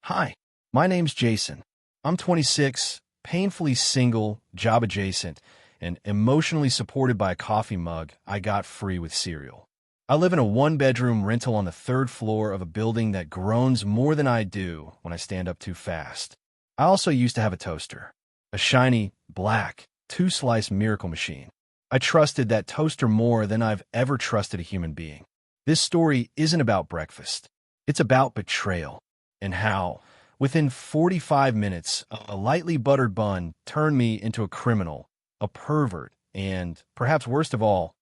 Hi, my name's Jason. I'm 26, painfully single, job adjacent, and emotionally supported by a coffee mug I got free with cereal. I live in a one-bedroom rental on the third floor of a building that groans more than I do when I stand up too fast. I also used to have a toaster, a shiny, black, two-slice miracle machine. I trusted that toaster more than I've ever trusted a human being. This story isn't about breakfast. It's about betrayal and how, within 45 minutes, a lightly buttered bun turned me into a criminal, a pervert, and, perhaps worst of all,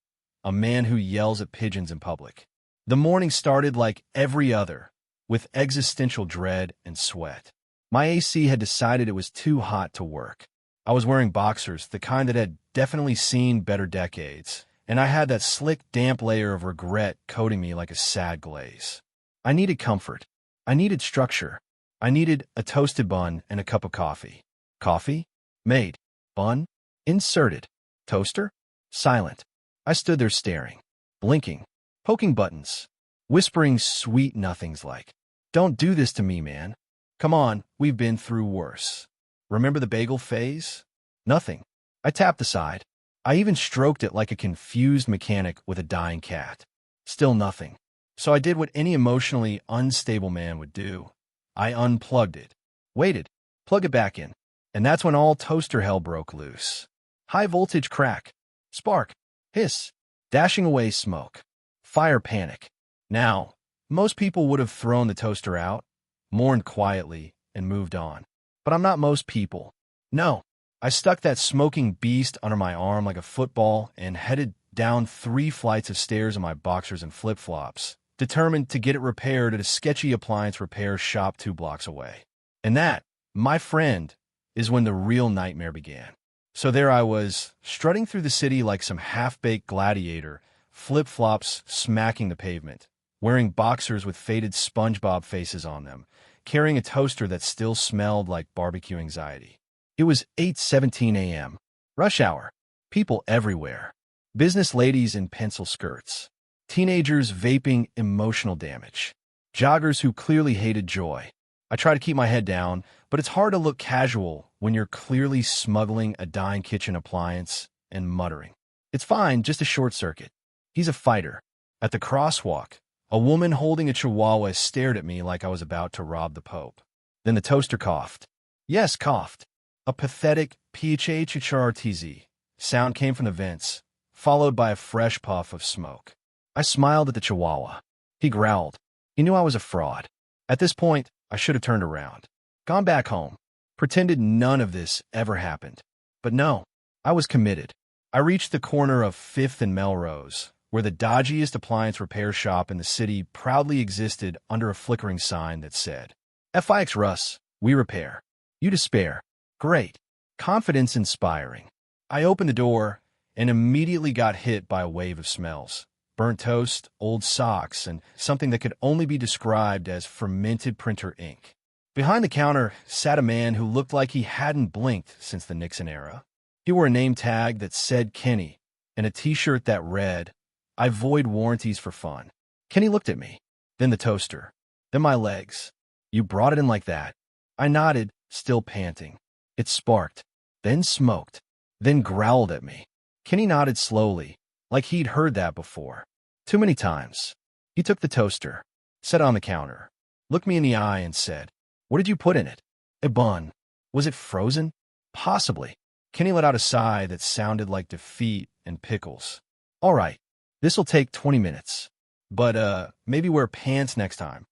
a man who yells at pigeons in public. The morning started like every other, with existential dread and sweat. My AC had decided it was too hot to work. I was wearing boxers, the kind that had definitely seen better decades, and I had that slick, damp layer of regret coating me like a sad glaze. I needed comfort. I needed structure. I needed a toasted bun and a cup of coffee. Coffee? Made. Bun? Inserted. Toaster? Silent. I stood there staring, blinking, poking buttons, whispering sweet nothings like, "Don't do this to me, man. Come on, we've been through worse. Remember the bagel phase?" Nothing. I tapped the side. I even stroked it like a confused mechanic with a dying cat. Still nothing. So I did what any emotionally unstable man would do. I unplugged it, waited, plug it back in, and that's when all toaster hell broke loose. High voltage crack, spark, hiss, dashing away smoke, fire panic. Now, most people would have thrown the toaster out, mourned quietly, and moved on. But I'm not most people. No, I stuck that smoking beast under my arm like a football and headed down 3 flights of stairs in my boxers and flip-flops, determined to get it repaired at a sketchy appliance repair shop 2 blocks away. And that, my friend, is when the real nightmare began. So there I was, strutting through the city like some half-baked gladiator, flip-flops smacking the pavement, wearing boxers with faded SpongeBob faces on them, carrying a toaster that still smelled like barbecue anxiety. It was 8:17 a.m. Rush hour. People everywhere. Business ladies in pencil skirts. Teenagers vaping emotional damage. Joggers who clearly hated joy. I try to keep my head down, but it's hard to look casual when you're clearly smuggling a dying kitchen appliance and muttering, "It's fine, just a short circuit." He's a fighter. At the crosswalk, a woman holding a chihuahua stared at me like I was about to rob the Pope. Then the toaster coughed. Yes, coughed. A pathetic PHHRTZ sound came from the vents, followed by a fresh puff of smoke. I smiled at the chihuahua. He growled. He knew I was a fraud. At this point, I should have turned around, gone back home, pretended none of this ever happened. But no, I was committed. I reached the corner of 5th and Melrose, where the dodgiest appliance repair shop in the city proudly existed under a flickering sign that said, "FIX Russ, we repair. You despair." Great. Confidence inspiring. I opened the door and immediately got hit by a wave of smells. Burnt toast, old socks, and something that could only be described as fermented printer ink. Behind the counter sat a man who looked like he hadn't blinked since the Nixon era. He wore a name tag that said Kenny and a t-shirt that read, "I void warranties for fun." Kenny looked at me, then the toaster, then my legs. "You brought it in like that?" I nodded, still panting. It sparked, then smoked, then growled at me. Kenny nodded slowly, like he'd heard that before. Too many times. He took the toaster, set it on the counter, looked me in the eye and said, "What did you put in it?" "A bun." "Was it frozen?" "Possibly." Kenny let out a sigh that sounded like defeat and pickles. "All right, this'll take 20 minutes. But, maybe wear pants next time."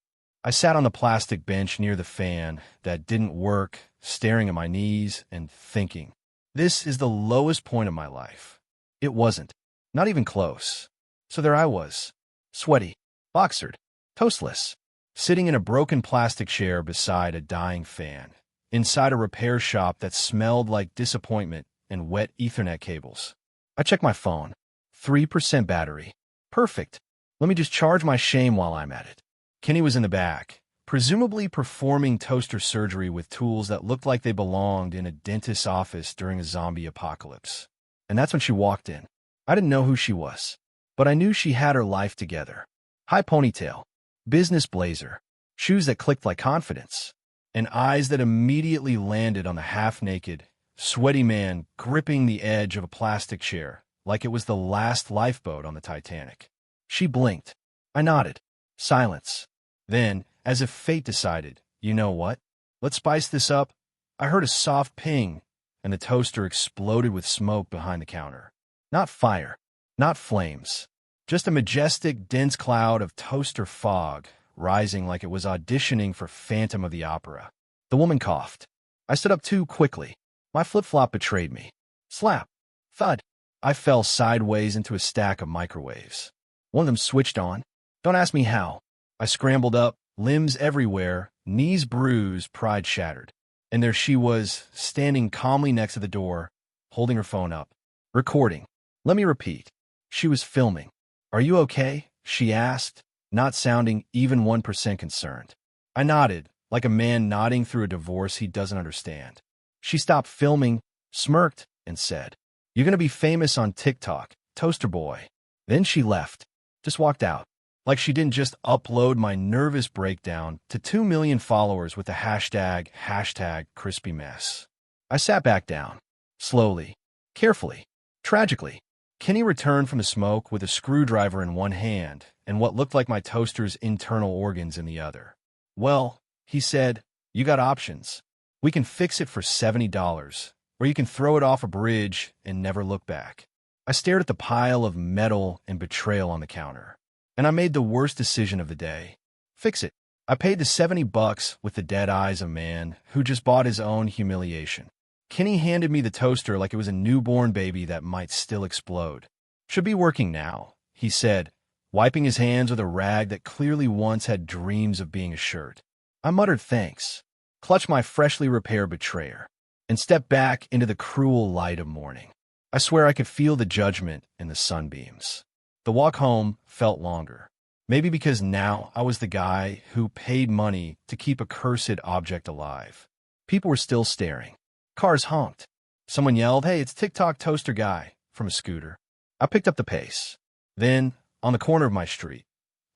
I sat on the plastic bench near the fan that didn't work, staring at my knees and thinking, this is the lowest point of my life. It wasn't. Not even close. So there I was, sweaty, boxered, toastless, sitting in a broken plastic chair beside a dying fan, inside a repair shop that smelled like disappointment and wet Ethernet cables. I checked my phone. 3% battery. Perfect. Let me just charge my shame while I'm at it. Kenny was in the back, presumably performing toaster surgery with tools that looked like they belonged in a dentist's office during a zombie apocalypse. And that's when she walked in. I didn't know who she was, but I knew she had her life together. High ponytail, business blazer, shoes that clicked like confidence, and eyes that immediately landed on the half-naked, sweaty man gripping the edge of a plastic chair like it was the last lifeboat on the Titanic. She blinked. I nodded. Silence. Then, as if fate decided, you know what? Let's spice this up. I heard a soft ping, and the toaster exploded with smoke behind the counter. Not fire, not flames, just a majestic, dense cloud of toaster fog rising like it was auditioning for Phantom of the Opera. The woman coughed. I stood up too quickly. My flip-flop betrayed me. Slap. Thud. I fell sideways into a stack of microwaves. One of them switched on. Don't ask me how. I scrambled up, limbs everywhere, knees bruised, pride shattered. And there she was, standing calmly next to the door, holding her phone up. Recording. Let me repeat. She was filming. Are you okay? She asked, not sounding even 1% concerned. I nodded, like a man nodding through a divorce he doesn't understand. She stopped filming, smirked, and said, "You're going to be famous on TikTok, Toaster Boy." Then she left, just walked out, like she didn't just upload my nervous breakdown to 2 million followers with the hashtag crispy mess. I sat back down, slowly, carefully, tragically. Kenny returned from the smoke with a screwdriver in one hand and what looked like my toaster's internal organs in the other. "Well," he said, "you got options. We can fix it for $70, or you can throw it off a bridge and never look back." I stared at the pile of metal and betrayal on the counter, and I made the worst decision of the day. Fix it. I paid the $70 with the dead eyes of a man who just bought his own humiliation. Kenny handed me the toaster like it was a newborn baby that might still explode. "Should be working now," he said, wiping his hands with a rag that clearly once had dreams of being a shirt. I muttered thanks, clutched my freshly repaired betrayer, and stepped back into the cruel light of morning. I swear I could feel the judgment in the sunbeams. The walk home felt longer, maybe because now I was the guy who paid money to keep a cursed object alive. People were still staring. Cars honked. Someone yelled, "Hey, it's TikTok Toaster Guy," from a scooter. I picked up the pace. Then, on the corner of my street,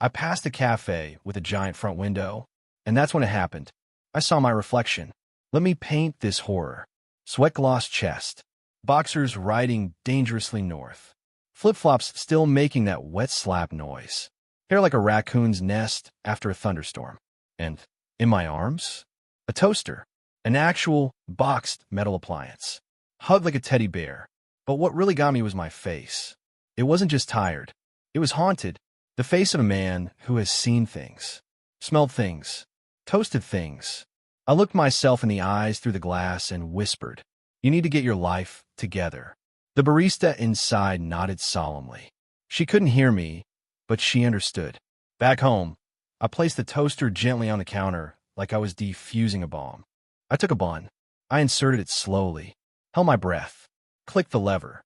I passed a cafe with a giant front window, and that's when it happened. I saw my reflection. Let me paint this horror. Sweat-glossed chest. Boxers riding dangerously north. Flip-flops still making that wet slap noise. Hair like a raccoon's nest after a thunderstorm. And, in my arms, a toaster. An actual, boxed metal appliance. Hugged like a teddy bear. But what really got me was my face. It wasn't just tired. It was haunted. The face of a man who has seen things. Smelled things. Toasted things. I looked myself in the eyes through the glass and whispered, "You need to get your life together." The barista inside nodded solemnly. She couldn't hear me, but she understood. Back home, I placed the toaster gently on the counter like I was defusing a bomb. I took a bun. I inserted it slowly, held my breath, clicked the lever.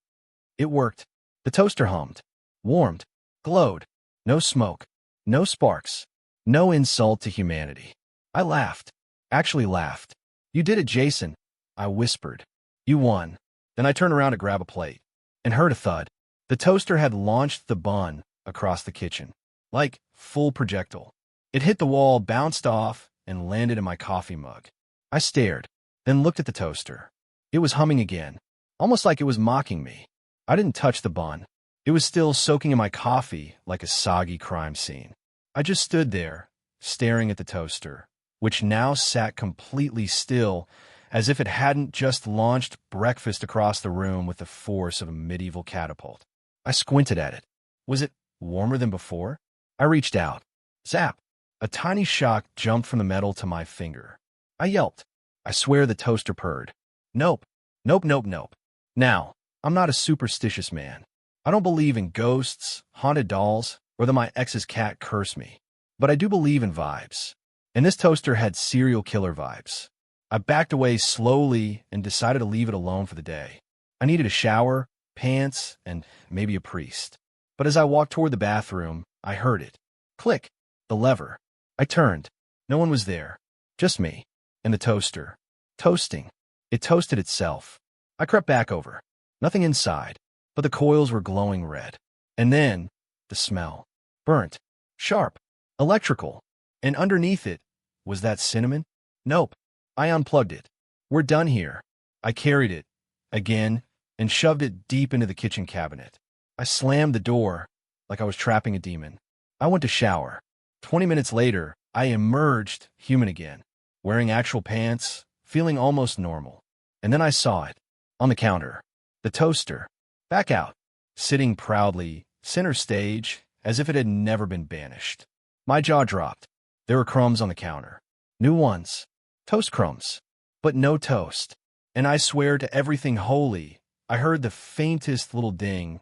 It worked. The toaster hummed, warmed, glowed. No smoke, no sparks, no insult to humanity. I laughed, actually laughed. "You did it, Jason," I whispered. "You won." Then I turned around to grab a plate and heard a thud. The toaster had launched the bun across the kitchen, like full projectile. It hit the wall, bounced off, and landed in my coffee mug. I stared, then looked at the toaster. It was humming again, almost like it was mocking me. I didn't touch the bun. It was still soaking in my coffee like a soggy crime scene. I just stood there, staring at the toaster, which now sat completely still, as if it hadn't just launched breakfast across the room with the force of a medieval catapult. I squinted at it. Was it warmer than before? I reached out. Zap! A tiny shock jumped from the metal to my finger. I yelped. I swear the toaster purred. Nope. Nope, nope, nope. Now, I'm not a superstitious man. I don't believe in ghosts, haunted dolls, or that my ex's cat cursed me. But I do believe in vibes. And this toaster had serial killer vibes. I backed away slowly and decided to leave it alone for the day. I needed a shower, pants, and maybe a priest. But as I walked toward the bathroom, I heard it. Click. The lever. I turned. No one was there. Just me. And the toaster. Toasting. It toasted itself. I crept back over. Nothing inside, but the coils were glowing red. And then, the smell. Burnt. Sharp. Electrical. And underneath it, was that cinnamon? Nope. I unplugged it. We're done here. I carried it, again, and shoved it deep into the kitchen cabinet. I slammed the door like I was trapping a demon. I went to shower. 20 minutes later, I emerged human again, wearing actual pants, feeling almost normal. And then I saw it, on the counter, the toaster, back out, sitting proudly, center stage, as if it had never been banished. My jaw dropped. There were crumbs on the counter. New ones. Toast crumbs. But no toast. And I swear to everything holy, I heard the faintest little ding,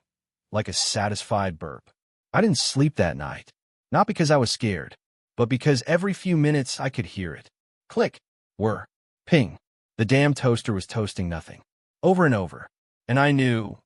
like a satisfied burp. I didn't sleep that night. Not because I was scared, but because every few minutes I could hear it. Click. Whir. Ping. The damn toaster was toasting nothing. Over and over. And I knew,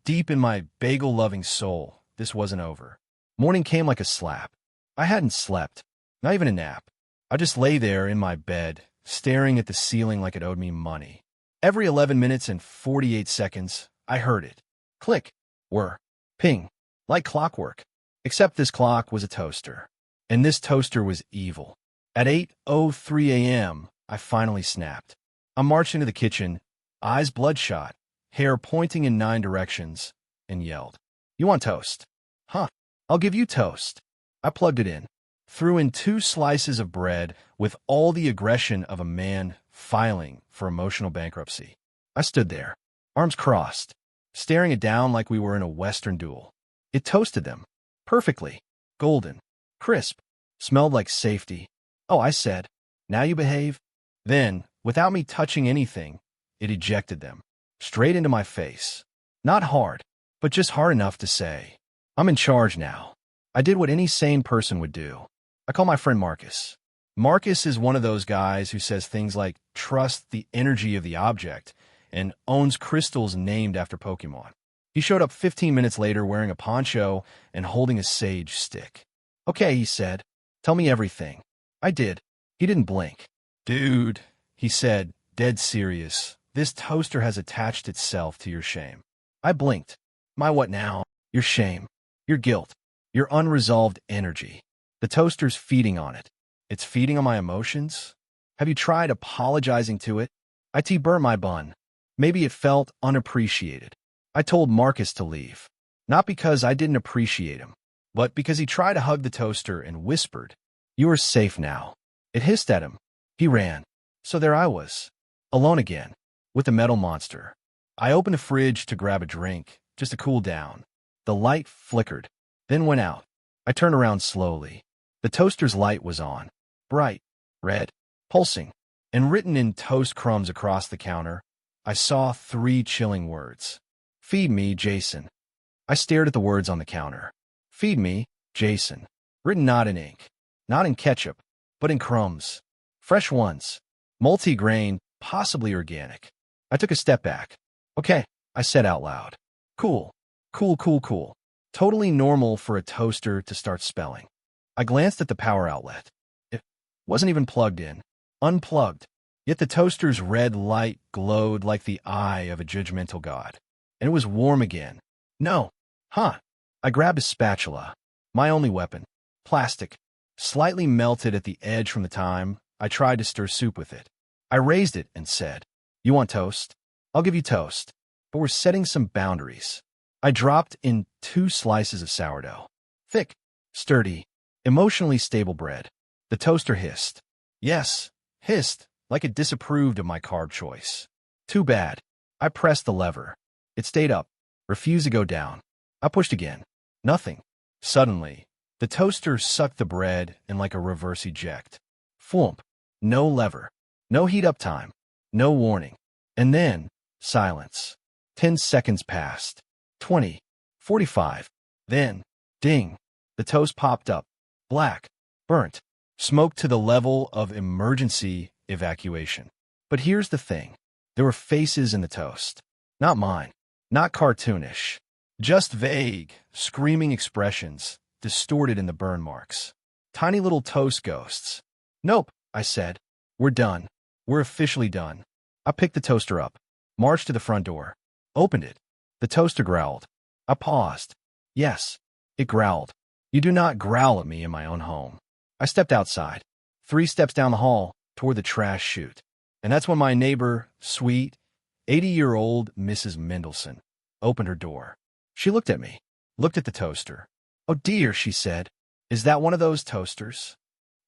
deep in my bagel-loving soul, this wasn't over. Morning came like a slap. I hadn't slept. Not even a nap. I just lay there in my bed, staring at the ceiling like it owed me money. Every 11 minutes and 48 seconds, I heard it. Click. Whir. Ping. Like clockwork. Except this clock was a toaster. And this toaster was evil. At 8:03 a.m., I finally snapped. I marched into the kitchen, eyes bloodshot, hair pointing in 9 directions, and yelled, "You want toast? Huh, I'll give you toast." I plugged it in, threw in 2 slices of bread with all the aggression of a man filing for emotional bankruptcy. I stood there, arms crossed, staring it down like we were in a Western duel. It toasted them. Perfectly. Golden. Crisp. Smelled like safety. Oh, I said, "Now you behave." Then, without me touching anything, it ejected them. Straight into my face. Not hard, but just hard enough to say, "I'm in charge now." I did what any sane person would do. I call my friend Marcus. Marcus is one of those guys who says things like, "Trust the energy of the object," and owns crystals named after Pokemon. He showed up 15 minutes later wearing a poncho and holding a sage stick. "Okay," he said. "Tell me everything." I did. He didn't blink. "Dude," he said, dead serious, "this toaster has attached itself to your shame." I blinked. My what now? Your shame. Your guilt. Your unresolved energy. The toaster's feeding on it. It's feeding on my emotions? Have you tried apologizing to it? I burnt my bun. Maybe it felt unappreciated. I told Marcus to leave. Not because I didn't appreciate him, but because he tried to hug the toaster and whispered, "You are safe now." It hissed at him. He ran. So there I was, alone again, with the metal monster. I opened the fridge to grab a drink, just to cool down. The light flickered, then went out. I turned around slowly. The toaster's light was on, bright, red, pulsing, and written in toast crumbs across the counter, I saw 3 chilling words. "Feed me, Jason." I stared at the words on the counter. "Feed me, Jason." Written not in ink, not in ketchup, but in crumbs. Fresh ones. Multi-grain, possibly organic. I took a step back. "Okay," I said out loud. "Cool. Cool, cool, cool." Totally normal for a toaster to start spelling. I glanced at the power outlet. It wasn't even plugged in. Unplugged. Yet the toaster's red light glowed like the eye of a judgmental god. And it was warm again. No. Huh. I grabbed a spatula. My only weapon. Plastic. Slightly melted at the edge from the time I tried to stir soup with it. I raised it and said, "You want toast? I'll give you toast. But we're setting some boundaries." I dropped in 2 slices of sourdough. Thick, sturdy, emotionally stable bread. The toaster hissed. Yes, hissed, like it disapproved of my carb choice. Too bad. I pressed the lever. It stayed up, refused to go down. I pushed again. Nothing. Suddenly, the toaster sucked the bread in like a reverse eject. Floomp. No lever. No heat up time. No warning. And then, silence. 10 seconds passed. 20. 45. Then, ding. The toast popped up. Black. Burnt. Smoke to the level of emergency evacuation. But here's the thing. There were faces in the toast. Not mine. Not cartoonish. Just vague, screaming expressions, distorted in the burn marks. Tiny little toast ghosts. "Nope," I said. "We're done. We're officially done." I picked the toaster up, marched to the front door, opened it. The toaster growled. I paused. Yes, it growled. You do not growl at me in my own home. I stepped outside, 3 steps down the hall, toward the trash chute. And that's when my neighbor, sweet, 80-year-old Mrs. Mendelssohn, opened her door. She looked at me, looked at the toaster. "Oh dear," she said. "Is that one of those toasters?"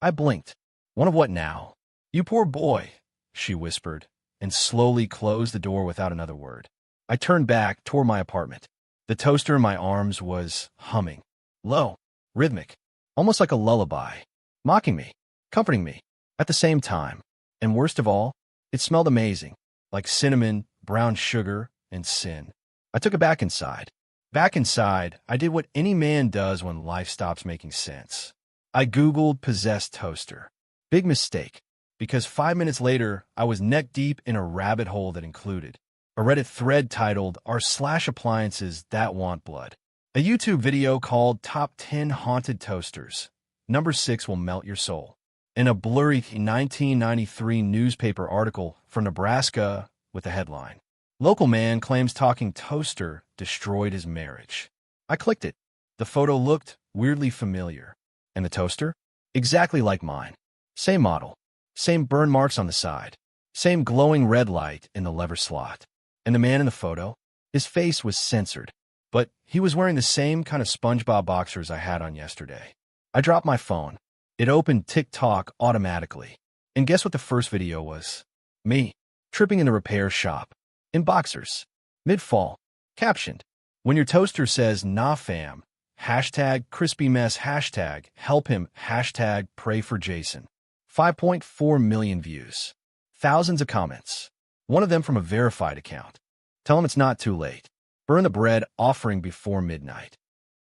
I blinked. "One of what now?" "You poor boy," she whispered, and slowly closed the door without another word. I turned back toward my apartment. The toaster in my arms was humming. Low, rhythmic, almost like a lullaby, mocking me, comforting me, at the same time. And worst of all, it smelled amazing, like cinnamon, brown sugar, and sin. I took it back inside. Back inside, I did what any man does when life stops making sense. I Googled possessed toaster. Big mistake, because 5 minutes later, I was neck deep in a rabbit hole that included a Reddit thread titled r/appliances that want blood, a YouTube video called Top 10 Haunted Toasters. Number 6 will melt your soul, and a blurry 1993 newspaper article from Nebraska with a headline, "Local man claims talking toaster destroyed his marriage." I clicked it. The photo looked weirdly familiar. And the toaster? Exactly like mine. Same model. Same burn marks on the side. Same glowing red light in the lever slot. And the man in the photo? His face was censored, but he was wearing the same kind of SpongeBob boxers I had on yesterday. I dropped my phone. It opened TikTok automatically. And guess what the first video was? Me, tripping in the repair shop, in boxers, mid-fall, captioned, "When your toaster says, nah fam, hashtag crispy mess, hashtag help him, hashtag pray for Jason." 5.4 million views. Thousands of comments. One of them from a verified account. "Tell him it's not too late. Burn the bread offering before midnight."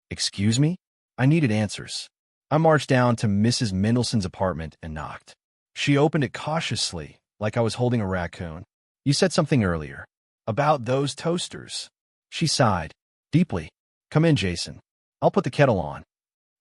Excuse me? I needed answers. I marched down to Mrs. Mendelssohn's apartment and knocked. She opened it cautiously, like I was holding a raccoon. "You said something earlier. About those toasters." She sighed, deeply. "Come in, Jason. I'll put the kettle on."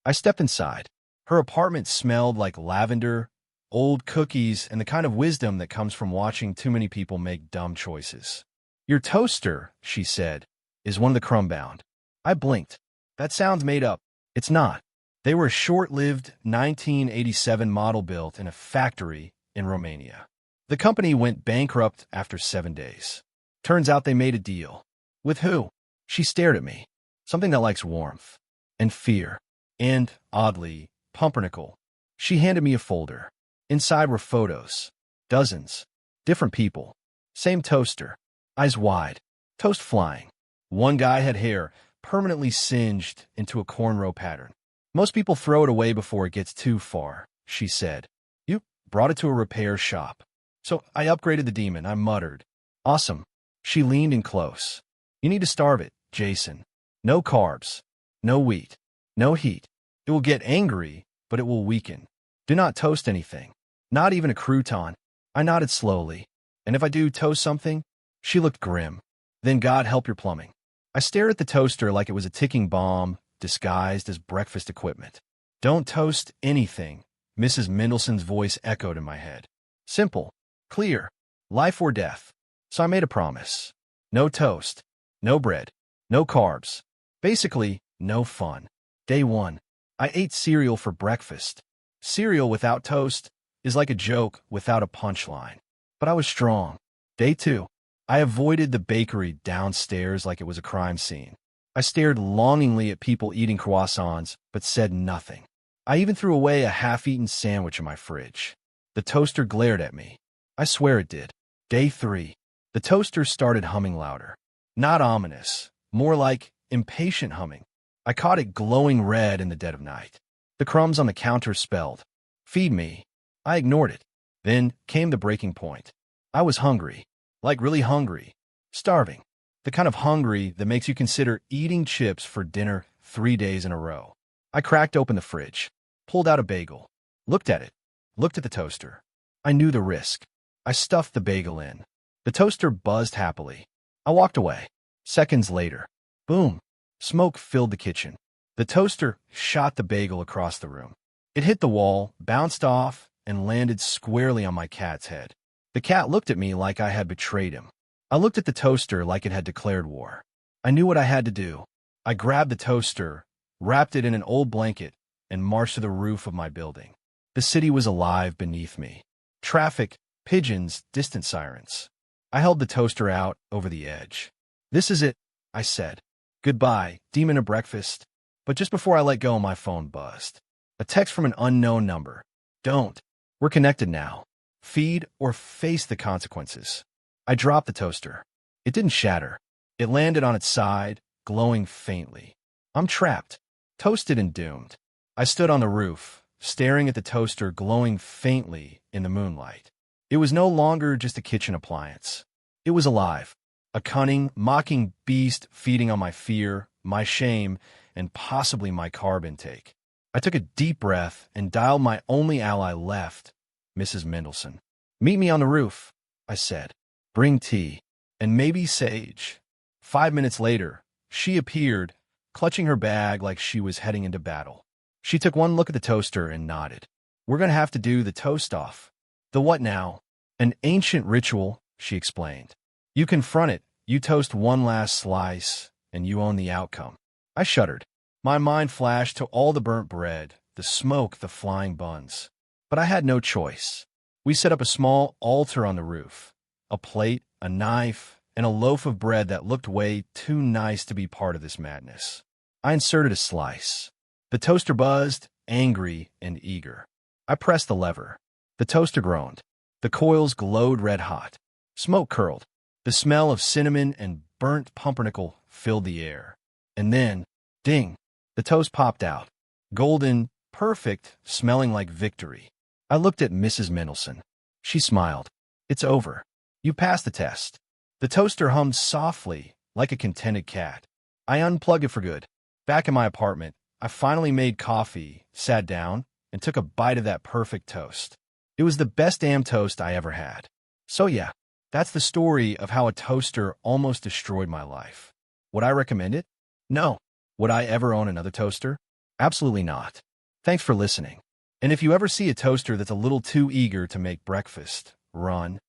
I stepped inside. Her apartment smelled like lavender, old cookies, and the kind of wisdom that comes from watching too many people make dumb choices. "Your toaster," she said, "is one of the crumb-bound." I blinked. That sounds made up. It's not. They were a short-lived 1987 model built in a factory in Romania. The company went bankrupt after 7 days. Turns out they made a deal. With who? She stared at me. Something that likes warmth and fear and, oddly, pumpernickel. She handed me a folder. Inside were photos. Dozens. Different people. Same toaster. Eyes wide. Toast flying. One guy had hair permanently singed into a cornrow pattern. "Most people throw it away before it gets too far," she said. "You brought it to a repair shop." So I upgraded the demon. I muttered. "Awesome." She leaned in close. "You need to starve it, Jason. No carbs. No wheat. No heat. It will get angry, but it will weaken. Do not toast anything. Not even a crouton." I nodded slowly. "And if I do toast something?" She looked grim. "Then God help your plumbing." I stared at the toaster like it was a ticking bomb disguised as breakfast equipment. "Don't toast anything," Mrs. Mendelssohn's voice echoed in my head. Simple. Clear. Life or death. So I made a promise. No toast. No bread. No carbs. Basically, no fun. Day 1. I ate cereal for breakfast. Cereal without toast is like a joke without a punchline. But I was strong. Day 2. I avoided the bakery downstairs like it was a crime scene. I stared longingly at people eating croissants, but said nothing. I even threw away a half-eaten sandwich in my fridge. The toaster glared at me. I swear it did. Day 3. The toaster started humming louder. Not ominous, more like impatient humming. I caught it glowing red in the dead of night. The crumbs on the counter spelled, "Feed me." I ignored it. Then came the breaking point. I was hungry. Like really hungry. Starving. The kind of hungry that makes you consider eating chips for dinner 3 days in a row. I cracked open the fridge. Pulled out a bagel. Looked at it. Looked at the toaster. I knew the risk. I stuffed the bagel in. The toaster buzzed happily. I walked away. Seconds later. Boom. Smoke filled the kitchen. The toaster shot the bagel across the room. It hit the wall, bounced off, and landed squarely on my cat's head. The cat looked at me like I had betrayed him. I looked at the toaster like it had declared war. I knew what I had to do. I grabbed the toaster, wrapped it in an old blanket, and marched to the roof of my building. The city was alive beneath me. Traffic pigeons, distant sirens. I held the toaster out over the edge. "This is it," I said. "Goodbye, demon of breakfast." But just before I let go, my phone buzzed. A text from an unknown number. "Don't. We're connected now. Feed or face the consequences." I dropped the toaster. It didn't shatter. It landed on its side, glowing faintly. I'm trapped, toasted and doomed. I stood on the roof, staring at the toaster glowing faintly in the moonlight. It was no longer just a kitchen appliance. It was alive, a cunning, mocking beast feeding on my fear, my shame, and possibly my carb intake. I took a deep breath and dialed my only ally left, Mrs. Mendelssohn. "Meet me on the roof," I said. "Bring tea, and maybe sage." 5 minutes later, she appeared, clutching her bag like she was heading into battle. She took one look at the toaster and nodded. "We're going to have to do the toast off." "The what now?" "An ancient ritual," she explained. "You confront it, you toast one last slice, and you own the outcome." I shuddered. My mind flashed to all the burnt bread, the smoke, the flying buns. But I had no choice. We set up a small altar on the roof. A plate, a knife, and a loaf of bread that looked way too nice to be part of this madness. I inserted a slice. The toaster buzzed, angry and eager. I pressed the lever. The toaster groaned. The coils glowed red-hot. Smoke curled. The smell of cinnamon and burnt pumpernickel filled the air. And then, ding, the toast popped out. Golden, perfect, smelling like victory. I looked at Mrs. Mendelssohn. She smiled. "It's over. You passed the test." The toaster hummed softly, like a contented cat. I unplugged it for good. Back in my apartment, I finally made coffee, sat down, and took a bite of that perfect toast. It was the best damn toast I ever had. So yeah, that's the story of how a toaster almost destroyed my life. Would I recommend it? No. Would I ever own another toaster? Absolutely not. Thanks for listening. And if you ever see a toaster that's a little too eager to make breakfast, run.